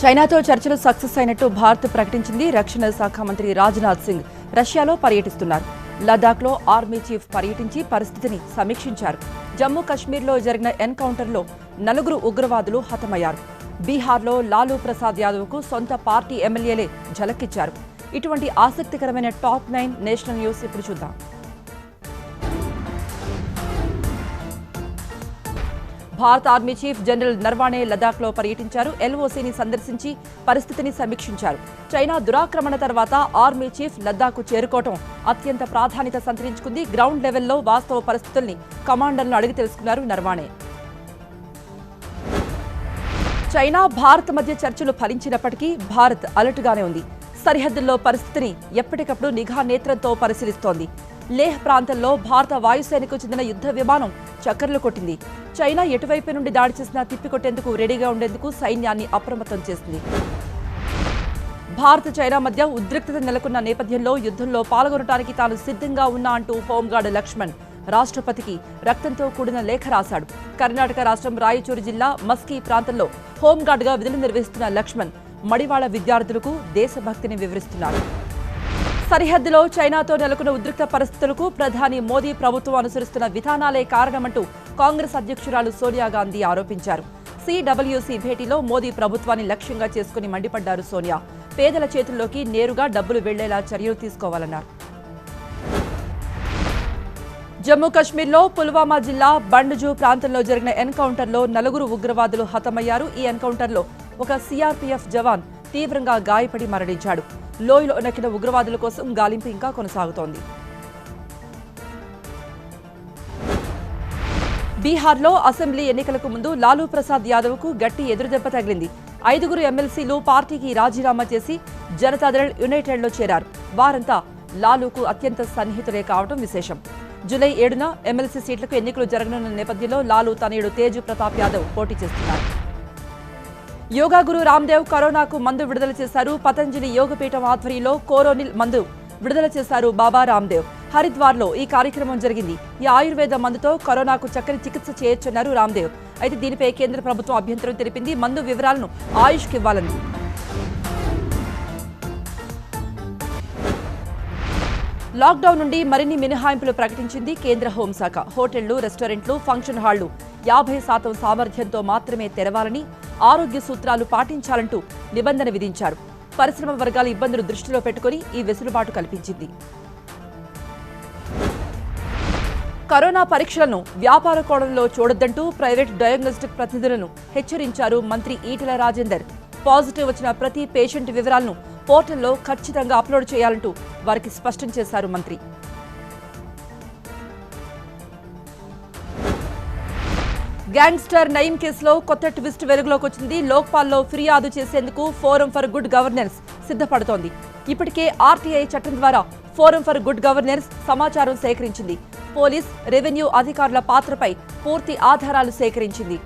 చైనాతో చర్చలు సక్సెస్ అయినట్టు భారత్ ప్రకటించింది. రక్షణ శాఖ మంత్రి రాజ్నాథ్ సింగ్ రష్యాలో పర్యటిస్తున్నారు. లదాఖ్లో ఆర్మీ చీఫ్ పర్యటించి పరిస్థితిని సమీక్షించారు. జమ్మూ కశ్మీర్లో జరిగిన ఎన్కౌంటర్లో 4 ఉగ్రవాదులు హతమయ్యారు. బీహార్లో లాలూ ప్రసాద్ యాదవ్కు సొంత పార్టీ ఎమ్మెల్యేలే ఝలకిచ్చారు. ఇటువంటి ఆసక్తికరమైన టాప్ 9 నేషనల్ న్యూస్ ఇప్పుడు చూద్దాం. భారత ఆర్మీ చీఫ్ జనరల్ నర్వాణే లదాఖ్లో పర్యటించారు. ఎల్ఓసీని సందర్శించి పరిస్థితిని సమీక్షించారు. చైనా దురాక్రమణ తర్వాత ఆర్మీ చీఫ్ లద్దాఖ్కు చేరుకోవడం అత్యంత ప్రాధాన్యత సంతరించుకుంది. గ్రౌండ్ లెవెల్లో వాస్తవ పరిస్థితుల్ని కమాండర్లను అడిగి తెలుసుకున్నారు నర్వాణే. చైనా భారత్ మధ్య చర్చలు ఫలించినప్పటికీ భారత్ అలర్ట్గానే ఉంది. సరిహద్దుల్లో పరిస్థితిని ఎప్పటికప్పుడు నిఘా నేత్రంతో పరిశీలిస్తోంది. లేహ్ ప్రాంతంలో భారత వాయుసేనకు చెందిన యుద్ధ విమానం చక్కర్లు కొట్టింది. చైనా ఎటువైపు నుండి దాడి చేసినా తిప్పికొట్టేందుకు రెడీగా ఉండేందుకు సైన్యాన్ని అప్రమత్తం చేసింది. భారత్ చైనా మధ్య ఉద్రిక్తత నెలకొన్న నేపథ్యంలో యుద్ధంలో పాల్గొనడానికి తాను సిద్ధంగా ఉన్నా అంటూ హోంగార్డ్ లక్ష్మణ్ రాష్ట్రపతికి రక్తంతో కూడిన లేఖ రాశాడు. కర్ణాటక రాష్ట్రం రాయచూరు జిల్లా మస్కీ ప్రాంతంలో హోంగార్డ్గా విధులు నిర్వహిస్తున్న లక్ష్మణ్ మడివాళ విద్యార్థులకు దేశభక్తిని వివరిస్తున్నారు. సరిహద్దులో చైనాతో నెలకొన్న ఉద్రిక్త పరిస్థితులకు ప్రధాని మోదీ ప్రభుత్వం అనుసరిస్తున్న విధానాలే కారణమంటూ కాంగ్రెస్ అధ్యక్షురాలు సోనియా గాంధీ ఆరోపించారు. సిడబ్ల్యూసీ భేటీలో మోదీ ప్రభుత్వాన్ని లక్ష్యంగా చేసుకుని మండిపడ్డారు సోనియా. పేదల చేతుల్లోకి నేరుగా డబ్బులు వెళ్లేలా చర్యలు తీసుకోవాలన్నారు. జమ్మూ కశ్మీర్లో పుల్వామా జిల్లా బండజూ ప్రాంతంలో జరిగిన ఎన్కౌంటర్లో 4 ఉగ్రవాదులు హతమయ్యారు. ఈ ఎన్కౌంటర్లో ఒక సిఆర్పీఎఫ్ జవాన్ తీవ్రంగా గాయపడి మరణించాడు. లోయలో నక్కిన ఉగ్రవాదుల కోసం గాలింపు ఇంకా కొనసాగుతోంది. బీహార్లో అసెంబ్లీ ఎన్నికలకు ముందు లాలూ ప్రసాద్ యాదవ్కు గట్టి ఎదురుదెబ్బ తగిలింది. 5 ఎమ్మెల్సీలు పార్టీకి రాజీనామా చేసి జనతాదళ్ యునైటెడ్లో చేరారు. వారంతా లాలూకు అత్యంత సన్నిహితులే కావడం విశేషం. జూలై 7న ఎమ్మెల్సీ సీట్లకు ఎన్నికలు జరగనున్న నేపథ్యంలో లాలూ తనయుడు తేజ్ ప్రతాప్ యాదవ్ పోటీ చేస్తున్నారు. యోగా గురు రామ్దేవ్ కరోనాకు మందు విడుదల చేశారు. పతంజలి యోగపీఠం ఆధ్వర్యంలో కోరోనిల్ మందు విడుదల చేశారు బాబా రామ్దేవ్. హరిద్వార్లో ఈ కార్యక్రమం జరిగింది. ఈ ఆయుర్వేద మందుతో కరోనాకు చక్కని చికిత్స చేయొచ్చన్నారు రామ్దేవ్. అయితే దీనిపై కేంద్ర ప్రభుత్వం అభ్యంతరం తెలిపింది. మందు వివరాలను ఆయుష్కి ఇవ్వాలని. లాక్డౌన్ నుండి మరిన్ని మినహాయింపులు ప్రకటించింది కేంద్ర హోంశాఖ. హోటళ్లు, రెస్టారెంట్లు, ఫంక్షన్ హాళ్లు 50% సామర్థ్యంతో మాత్రమే తెరవాలని, ఆరోగ్య సూత్రాలు పాటించాలంటూ నిబంధన విధించారు. పరిశ్రమ వర్గాల ఇబ్బందులు దృష్టిలో పెట్టుకుని ఈ వెసులుబాటు కల్పించింది. కరోనా పరీక్షలను వ్యాపార కోణంలో చూడొద్దంటూ ప్రైవేట్ డయాగ్నోస్టిక్ ప్రతినిధులను హెచ్చరించారు మంత్రి ఈటెల రాజేందర్. పాజిటివ్ వచ్చిన ప్రతి పేషెంట్ వివరాలను పోర్టల్లో ఖచ్చితంగా అప్లోడ్ చేయాలంటూ వారికి స్పష్టం చేశారు మంత్రి. గ్యాంగ్స్టర్ నయీం కేసులో కొత్త ట్విస్ట్ వెలుగులోకి వచ్చింది. లోక్పాల్లో ఫిర్యాదు చేసేందుకు ఫోరం ఫర్ గుడ్ గవర్నెన్స్ సిద్ధపడుతోంది. ఇప్పటికే ఆర్టీఐ చట్టం ద్వారా ఫోరం ఫర్ గుడ్ గవర్నెన్స్ సమాచారం సేకరించింది. పోలీస్, రెవెన్యూ అధికారుల పాత్రపై పూర్తి ఆధారాలు సేకరించింది.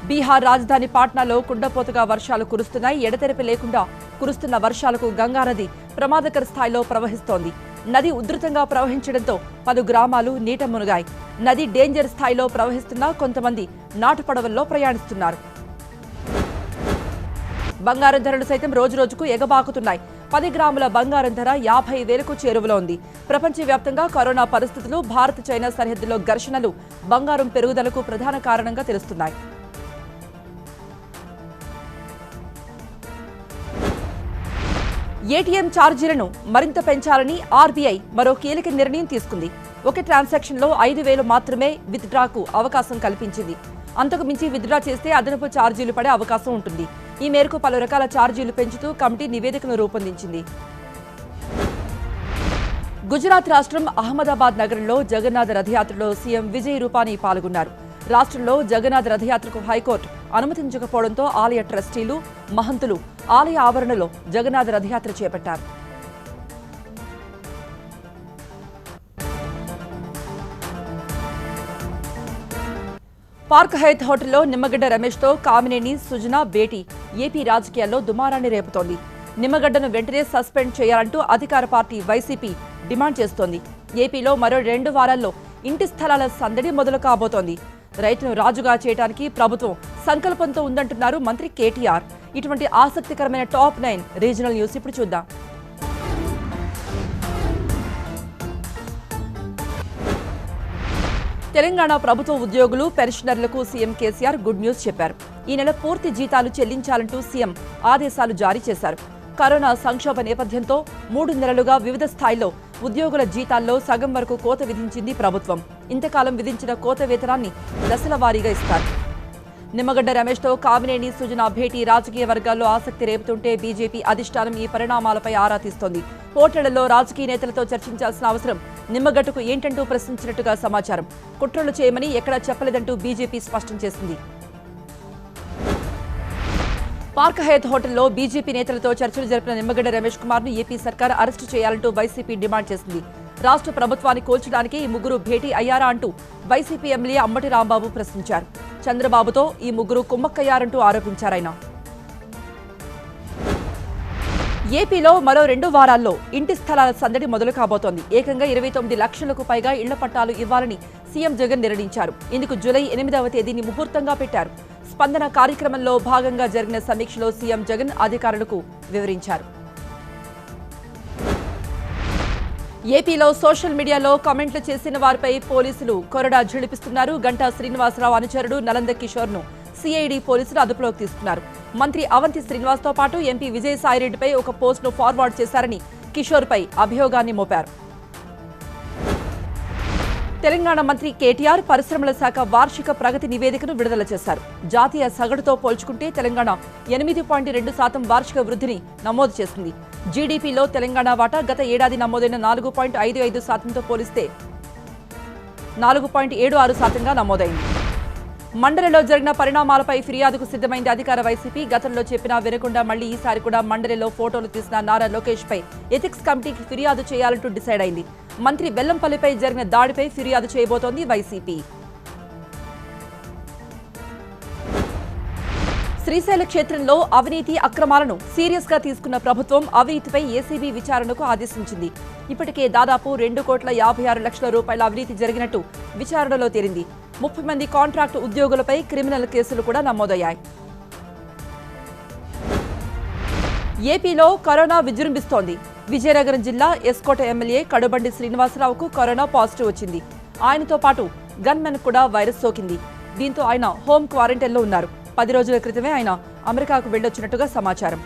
బీహార్ రాజధాని పాట్నాలో కుండపోతగా వర్షాలు కురుస్తున్నాయి. ఎడతెరిపి లేకుండా కురుస్తున్న వర్షాలకు గంగానది ప్రమాదకర స్థాయిలో ప్రవహిస్తోంది. నది ఉధృతంగా ప్రవహించడంతో పలు గ్రామాలు నీట మునిగాయి. నది డేంజర్ స్థాయిలో ప్రవహిస్తున్నా కొంతమంది నాటుపడవల్లో ప్రయాణిస్తున్నారు. బంగారం ధరలు సైతం రోజురోజుకు ఎగబాకుతున్నాయి. 10 గ్రాముల బంగారం ధర 50,000కు చేరువలో ఉంది. ప్రపంచవ్యాప్తంగా కరోనా పరిస్థితులు, భారత్ చైనా సరిహద్దులో ఘర్షణలు బంగారం పెరుగుదలకు ప్రధాన కారణంగా తెలుస్తున్నాయి. ఏటీఎం ఛార్జీలను మరింత పెంచాలని ఆర్బీఐ మరో కీలక నిర్ణయం తీసుకుంది. ఒక ట్రాన్సాక్షన్లో 5,000 మాత్రమే విత్డ్రాకు అవకాశం కల్పించింది. అంతకు మించి విత్డ్రా చేస్తే అదనపు ఛార్జీలు పడే అవకాశం ఉంటుంది. ఈ మేరకు పలు రకాల ఛార్జీలు పెంచుతూ కమిటీ నివేదికను రూపొందించింది. గుజరాత్ రాష్ట్రం అహ్మదాబాద్ నగరంలో జగన్నాథ రథయాత్రలో సీఎం విజయ్ రూపానీ పాల్గొన్నారు. రాష్ట్రంలో జగన్నాథ రథయాత్రకు హైకోర్టు అనుమతించకపోవడంతో ఆలయ ట్రస్టీలు, మహంతులు ఆలయ ఆవరణలో జగన్నాథ రథయాత్ర చేపట్టారు. పార్క్ హయత్ హోటల్లో నిమ్మగడ్డ రమేష్తో కామినేని సుజనా భేటీ ఏపీ రాజకీయాల్లో దుమారాన్ని రేపుతోంది. నిమ్మగడ్డను వెంటనే సస్పెండ్ చేయాలంటూ అధికార పార్టీ వైసీపీ డిమాండ్ చేస్తోంది. ఏపీలో మరో 2 వారాల్లో ఇంటి స్థలాల సందడి మొదలు కాబోతోంది. రైతును రాజుగా చేయడానికి ప్రభుత్వం సంకల్పంతో ఉందంటున్నారు మంత్రి కేటీఆర్. ఇటువంటి ఆసక్తికరమైన టాప్ 9 రీజనల్ న్యూస్ ఇప్పుడు చూద్దాం. తెలంగాణ ప్రభుత్వ ఉద్యోగులు, పెన్షనర్లకు సీఎం కేసీఆర్ గుడ్ న్యూస్ చెప్పారు. ఈ నెల పూర్తి జీతాలు చెల్లించాలంటూ సీఎం ఆదేశాలు జారీ చేశారు. కరోనా సంక్షోభ నేపథ్యంతో 3 నెలలుగా వివిధ స్థాయిల్లో ఉద్యోగుల జీతాల్లో సగం వరకు కోత విధించింది ప్రభుత్వం. ఇంతకాలం విధించిన కోత వేతనాన్ని దశల వారీగా ఇస్తారు. నిమ్మగడ్డ రమేష్తో కామినేని సుజనా భేటీ రాజకీయ వర్గాల్లో ఆసక్తి రేపుతుంటే బీజేపీ అధిష్టానం ఈ పరిణామాలపై ఆరా తీస్తోంది. హోటళ్లలో రాజకీయ నేతలతో చర్చించాల్సిన అవసరం నిమ్మగడ్డకు ఏంటంటూ ప్రశ్నించినట్టుగా సమాచారం. కుట్రలు చేయమని ఎక్కడా చెప్పలేదంటూ బీజేపీ స్పష్టం చేసింది. పార్క్ హయత్ హోటల్లో బీజేపీ నేతలతో చర్చలు జరిపిన నిమ్మగడ్డ రమేష్ కుమార్ను ఏపీ సర్కార్ అరెస్టు చేయాలంటూ వైసీపీ డిమాండ్ చేసింది. రాష్ట్ర ప్రభుత్వాన్ని కూల్చడానికి ఈ ముగ్గురు భేటీ అయ్యారా అంటూ వైసీపీ ఎమ్మెల్యే అంబటి రాంబాబు ప్రశ్నించారు. చంద్రబాబుతో ఈ ముగ్గురు కుమ్మక్కయ్యారంటూ ఆరోపించారాయన. ఏపీలో మరో 2 వారాల్లో ఇంటి స్థలాల సందడి మొదలు కాబోతోంది. ఏకంగా 29 లక్షలకు పైగా ఇళ్ల పట్టాలు ఇవ్వాలని సీఎం జగన్ నిర్ణయించారు. ఇందుకు జూలై 8వ తేదీని ముహూర్తంగా పెట్టారు. స్పందన కార్యక్రమంలో భాగంగా జరిగిన సమీక్షలో సీఎం జగన్ అధికారులకు వివరించారు. ఏపీలో సోషల్ మీడియాలో కామెంట్లు చేసిన వారిపై పోలీసులు కొరడా ఝళిపిస్తున్నారు. గంటా శ్రీనివాసరావు అనుచరుడు నలంద కిషోర్ను సిఐడి పోలీసులు అదుపులోకి తీసుకున్నారు. మంత్రి అవంతి శ్రీనివాస్తో పాటు ఎంపీ విజయసాయిరెడ్డిపై ఒక పోస్టును ఫార్వర్డ్ చేశారని కిషోర్పై అభియోగాన్ని మోపారు. తెలంగాణ మంత్రి కేటీఆర్ పరిశ్రమల శాఖ వార్షిక ప్రగతి నివేదికను విడుదల చేశారు. జాతీయ సగటుతో పోల్చుకుంటే తెలంగాణ 8.2% వార్షిక వృద్ధిని నమోదు చేసింది. జీడీపీలో తెలంగాణ వాటా గత ఏడాది నమోదైన 4.55%తో పోలిస్తే 4.76%గా నమోదైంది. మండలిలో జరిగిన పరిణామాలపై ఫిర్యాదుకు సిద్ధమైంది అధికార వైసీపీ. గతంలో చెప్పినా వినకుండా మళ్లీ ఈసారి కూడా మండలిలో ఫోటోలు తీసిన నారా లోకేష్ పై ఎథిక్స్ కమిటీకి ఫిర్యాదు చేయాలంటూ డిసైడ్ అయింది. మంత్రి బెల్లంపల్లిపై జరిగిన దాడిపై ఫిర్యాదు చేయబోతోంది వైసీపీ. శ్రీశైల క్షేత్రంలో అవినీతి అక్రమాలను సీరియస్ గా తీసుకున్న ప్రభుత్వం అవినీతిపై ఏసీబీ విచారణకు ఆదేశించింది. ఇప్పటికే దాదాపు 2,56 లక్షల రూపాయల అవినీతి జరిగినట్టు విచారణలో తేలింది. 30 మంది కాంట్రాక్టు ఉద్యోగులపై క్రిమినల్ కేసులు కూడా నమోదయ్యాయి. ఏపీలో కరోనా విజృంభిస్తోంది. విజయనగరం జిల్లా ఎస్కోట ఎమ్మెల్యే కడుబండి శ్రీనివాసరావుకు కరోనా పాజిటివ్ వచ్చింది. ఆయనతో పాటు గన్మెన్ కూడా వైరస్ సోకింది. దీంతో ఆయన హోమ్ క్వారంటైన్లో ఉన్నారు. 10 రోజుల క్రితమే ఆయన అమెరికాకు వెళ్లొచ్చినట్టుగా సమాచారం.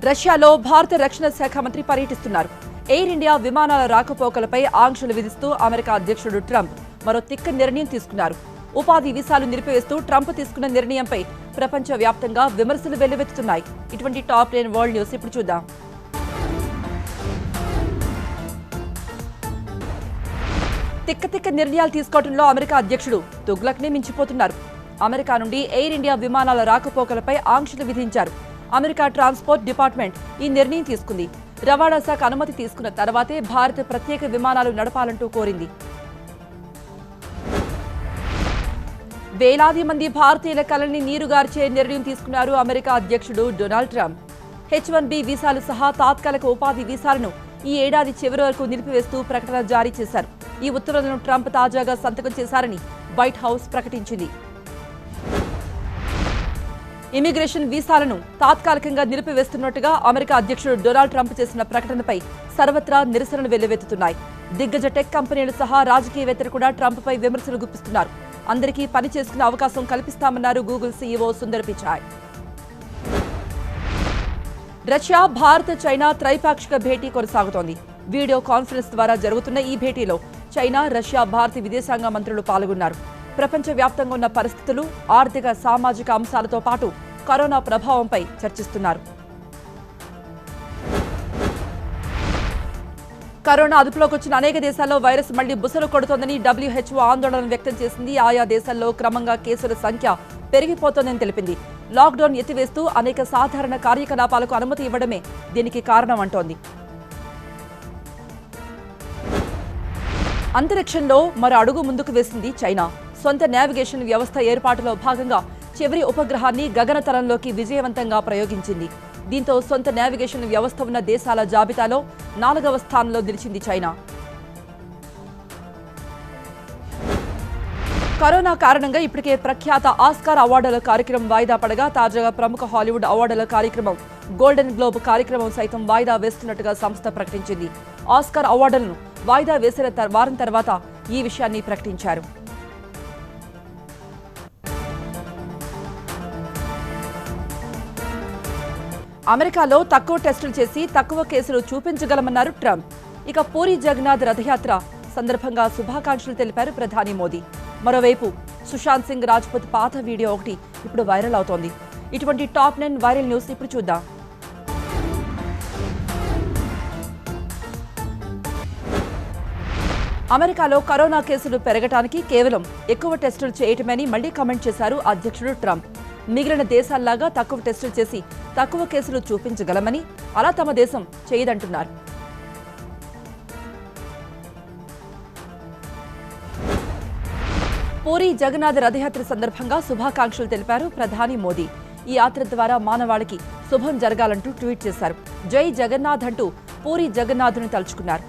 రష్యాలో భారత రక్షణ శాఖ మంత్రి పర్యటిస్తున్నారు. ఎయిర్ ఇండియా విమానాల రాకపోకలపై ఆంక్షలు విధిస్తూ అమెరికా అధ్యక్షుడు ట్రంప్ మరో తిక్క నిర్ణయం తీసుకున్నారు. ఉపాధి వీసాలు నిలిపివేస్తూ ట్రంప్ తీసుకున్న నిర్ణయంపై ప్రపంచవ్యాప్తంగా విమర్శలు వెల్లువెత్తుతున్నాయి. ఇటువంటి టాప్ 10 వరల్డ్ న్యూస్ ఇప్పుడు చూద్దాం. తిక్క నిర్ణయాలు తీసుకోవడంలో అమెరికా అధ్యక్షుడు తుగ్లక్నే మించిపోతున్నారు. అమెరికా నుండి ఎయిర్ ఇండియా విమానాల రాకపోకలపై ఆంక్షలు విధించారు. అమెరికా ట్రాన్స్పోర్ట్ డిపార్ట్మెంట్ ఈ నిర్ణయం తీసుకుంది. రవాణా శాఖ అనుమతి తీసుకున్న తర్వాతే భారత్ ప్రత్యేక విమానాలు నడపాలంటూ కోరింది. వేలాది మంది భారతీయుల కళని నీరుగార్చే నిర్ణయం తీసుకున్నారు అమెరికా అధ్యక్షుడు డొనాల్డ్ ట్రంప్. H-1B వీసాలు సహా తాత్కాలిక ఉపాధి వీసాలను ఈ ఏడాది చివరి వరకు నిలిపివేస్తూ ప్రకటన జారీ చేశారు. ఈ ఉత్తర్వులను ట్రంప్ తాజాగా సంతకం చేశారని వైట్ హౌస్ ప్రకటించింది. ఇమిగ్రేషన్ వీసాలను తాత్కాలికంగా నిలిపివేస్తున్నట్టుగా అమెరికా అధ్యక్షుడు డొనాల్డ్ ట్రంప్ చేసిన ప్రకటనపై సర్వత్రా నిరసనలు వెల్లువెత్తుతున్నాయి. దిగ్గజ టెక్ కంపెనీలు సహా రాజకీయవేత్తలు కూడా ట్రంప్పై విమర్శలు గుప్పిస్తున్నారు. అందరికీ పని చేసుకునే అవకాశం కల్పిస్తామన్నారు Google CEO Sundar Pichai. Russia, Bharat, China త్రైపాక్షిక భేటీ కొనసాగుతోంది. వీడియో కాన్ఫరెన్స్ ద్వారా జరుగుతున్న ఈ భేటీలో చైనా, రష్యా, భారత విదేశాంగ మంత్రులు పాల్గొన్నారు. ప్రపంచవ్యాప్తంగా ఉన్న పరిస్థితులు, ఆర్థిక, సామాజిక అంశాలతో పాటు కరోనా ప్రభావంపై చర్చిస్తున్నారు. కరోనా అదుపులోకి వచ్చిన అనేక దేశాల్లో వైరస్ మళ్లీ బుసలు కొడుతోందని WHO ఆందోళన వ్యక్తం చేసింది. ఆయా దేశాల్లో క్రమంగా కేసుల సంఖ్య పెరిగిపోతోందని తెలిపింది. లాక్డౌన్ ఎత్తివేస్తూ అనేక సాధారణ కార్యకలాపాలకు అనుమతి ఇవ్వడమే దీనికి కారణం అంటోంది. అంతరిక్షంలో మరో అడుగు ముందుకు వేసింది చైనా. సొంత నావిగేషన్ వ్యవస్థ ఏర్పాటులో భాగంగా చివరి ఉపగ్రహాన్ని గగనతలంలోకి విజయవంతంగా ప్రయోగించింది. దీంతో సొంత నావిగేషన్ వ్యవస్థ ఉన్న దేశాల జాబితాలో 4వ స్థానంలో నిలిచింది చైనా. కరోనా కారణంగా ఇప్పటికే ప్రఖ్యాత ఆస్కార్ అవార్డుల కార్యక్రమం వాయిదా పడగా తాజాగా ప్రముఖ హాలీవుడ్ అవార్డుల కార్యక్రమం గోల్డెన్ గ్లోబ్ కార్యక్రమం సైతం వాయిదా వేస్తున్నట్టుగా సంస్థ ప్రకటించింది. ఆస్కార్ అవార్డులను వాయిదా వేసిన వారం తర్వాత ఈ విషయాన్ని ప్రకటించారు. అమెరికాలో తక్కువ టెస్టులు చేసి తక్కువ కేసులు చూపించగలమన్నారు ట్రంప్. ఇక పూరి జగన్నాథ్ రథయాత్ర సందర్భంగా శుభాకాంక్షలు తెలిపారు ప్రధాని మోదీ. మరోవైపు సుశాంత్ సింగ్ రాజ్పుత్ పాత వీడియో ఒకటి ఇప్పుడు వైరల్ అవుతోంది. ఇటువంటి టాప్ 9 వైరల్ న్యూస్ ఇప్పుడు చూద్దాం. అమెరికాలో కరోనా కేసులు పెరగటానికి కేవలం ఎక్కువ టెస్టులు చేయటమని మళ్లీ కామెంట్ చేశారు అధ్యక్షుడు ట్రంప్. మిగిలిన దేశాల్లాగా తక్కువ టెస్టులు చేసి తక్కువ కేసులు చూపించగలమని, అలా తమ దేశం చేయదంటున్నారు. పూరి జగన్నాథ్ రథయాత్ర సందర్భంగా శుభాకాంక్షలు తెలిపారు ప్రధాని మోదీ. ఈ యాత్ర ద్వారా మానవాళికి శుభం జరగాలంటూ ట్వీట్ చేశారు. జై జగన్నాథ్ అంటూ పూరి జగన్నాథుని తలుచుకున్నారు.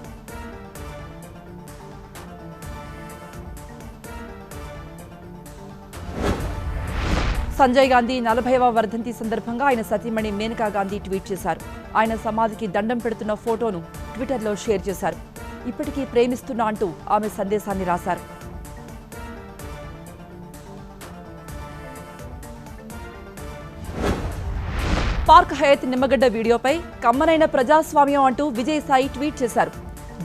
సంజయ్ గాంధీ 40వ వర్ధంతి సందర్భంగా ఆయన సతీమణి మేనకా గాంధీ ట్వీట్ చేశారు. ఆయన సమాధికి దండం పెడుతున్న ఫోటోను ట్విట్టర్లో షేర్ చేశారు. ఇప్పటికీ ప్రేమిస్తున్నా అంటూ ఆమె సందేశాన్ని రాశారు. పార్క్ హయత్ నిమ్మగడ్డ వీడియోపై కమ్మనైన ప్రజాస్వామ్యం అంటూ విజయసాయి ట్వీట్ చేశారు.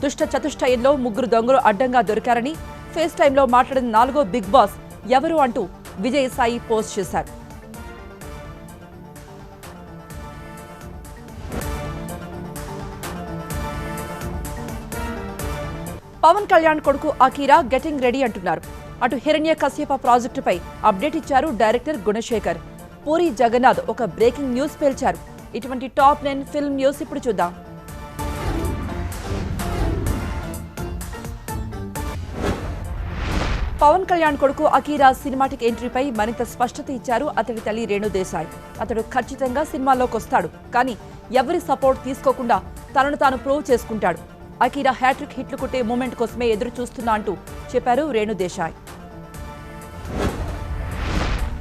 దుష్ట చతుష్టయంలో 3 దొంగలు అడ్డంగా దొరికారని, ఫేస్ టైంలో మాట్లాడిన 4వ బిగ్ బాస్ ఎవరు అంటూ విజయసాయి పోస్ట్ చేశారు. పవన్ కళ్యాణ్ కొడుకు అకీరా గెటింగ్ రెడీ అంటున్నారు. అటు హిరణ్య కశ్యప ప్రాజెక్టుపై అప్డేట్ ఇచ్చారు డైరెక్టర్ గుణశేఖర్. పూరి జగన్నాథ్ ఒక బ్రేకింగ్ న్యూస్ పేల్చారు. ఇటువంటి టాప్ 9 ఫిల్మ్ న్యూస్ ఇప్పుడు చూద్దాం. పవన్ కళ్యాణ్ కొడుకు అకీరా సినిమాటిక్ ఎంట్రీపై మరింత స్పష్టత ఇచ్చారు అతడి తల్లి రేణు దేశాయ్. అతడు ఖచ్చితంగా సినిమాల్లోకి వస్తాడు, కానీ ఎవరి సపోర్ట్ తీసుకోకుండా తనను తాను ప్రూవ్ చేసుకుంటాడు. అకీరా హ్యాట్రిక్ హిట్లు కొట్టే మూమెంట్ కోసమే ఎదురు చూస్తున్నా అంటూ చెప్పారు రేణు దేశాయ్.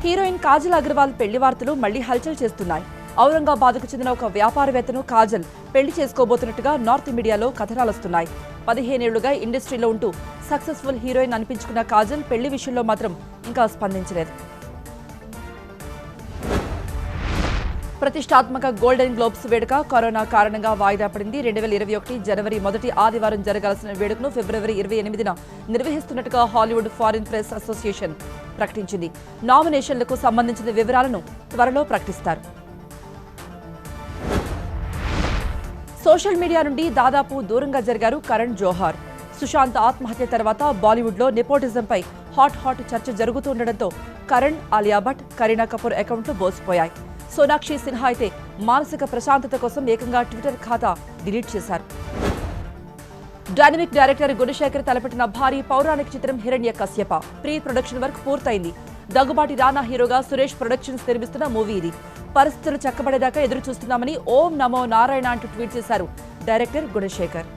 హీరోయిన్ కాజల్ అగర్వాల్ పెళ్లి వార్తలు మళ్లీ హల్చల్ చేస్తున్నాయి. ఔరంగాబాద్కు చెందిన ఒక వ్యాపారవేత్తను కాజల్ పెళ్లి చేసుకోబోతున్నట్టుగా నార్త్ మీడియాలో కథనాలొస్తున్నాయి. 15 ఏళ్లుగా ఇండస్ట్రీలో ఉంటూ సక్సెస్ఫుల్ హీరోయిన్ అనిపించుకున్న కాజల్ పెళ్లి విషయంలో మాత్రం ఇంకా స్పందించలేదు. ప్రతిష్టాత్మక గోల్డెన్ గ్లోబ్స్ వేడుక కరోనా కారణంగా వాయిదా పడింది. 2021 జనవరి మొదటి ఆదివారం జరగాల్సిన వేడుకను ఫిబ్రవరి 28న నిర్వహిస్తున్నట్టుగా హాలీవుడ్ ఫారిన్ ప్రెస్ అసోసియేషన్ ప్రకటించింది. నామినేషన్లకు సంబంధించిన వివరాలను త్వరలో ప్రకటిస్తారు. సోషల్ మీడియా నుండి దాదాపు దూరంగా జరిగారు కరణ్ జోహార్. సుశాంత్ ఆత్మహత్య తర్వాత బాలీవుడ్లో నెపోటిజంపై హాట్ చర్చ జరుగుతుండటంతో కరణ్, ఆలియా భట్, కరీనా కపూర్ అకౌంట్లు బోసిపోయాయి. సోనాక్షి సిన్హా అయితే మానసిక ప్రశాంతత కోసం ఏకంగా ట్విట్టర్ ఖాతా డిలీట్ చేశారు. డైనమిక్ డైరెక్టర్ గుణశేఖర్ తలపెట్టిన భారీ పౌరాణిక చిత్రం హిరణ్య కశ్యప ప్రీ ప్రొడక్షన్ వర్క్ పూర్తయింది. దగ్గుబాటి రానా హీరోగా సురేష్ ప్రొడక్షన్స్ నిర్మిస్తున్న మూవీ ఇది. పరిస్థితులు చక్కబడేదాకా ఎదురు చూస్తున్నామని ఓం నమో నారాయణ అంటూ ట్వీట్ చేశారు డైరెక్టర్ గుణశేఖర్.